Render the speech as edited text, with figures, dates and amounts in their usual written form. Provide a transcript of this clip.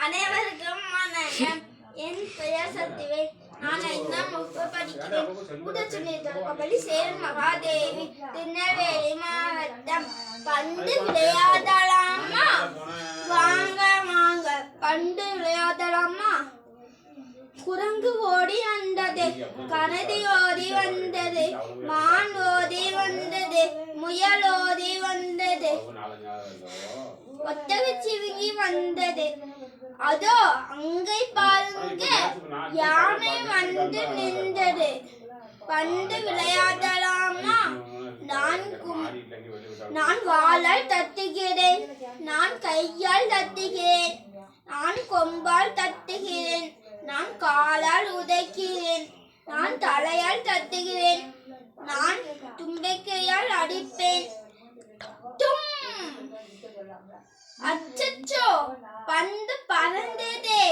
அனைவருக்கும் வணக்கம். என் பெயர் சத்யவேல். நான் 5ஆம் வகுப்பு படிக்கிறேன். ஊதச்சுனை தொடக்கப்பள்ளி சேரன் மகாதேவி, திருநெல்வேலி மாவட்டம். பந்து விளையாடலாமா? வாங்க வாங்க பந்து விளையாடலாமா? குரங்கு ஓடி வந்தது, கரடி ஓடி வந்தது, மான் ஓடி வந்தது, முயல் ஓடி வந்தது, ஒட்டகச்சிவிங்கி வந்தது. அதோ அங்கே பாருங்க, யானை வந்து நின்றது. பந்து விளையாடலாமா? நான் வாளால் தட்டுகிறேன், நான் கையால் தட்டுகிறேன், நான் கொம்பால் தட்டுகிறேன், நான் காலால் உதைக்கிறேன், நான் தலையால் தட்டுகிறேன், நான் தும்பிக்கையால் அடிப்பேன். அச்சச்சோ, பந்து பறந்ததே.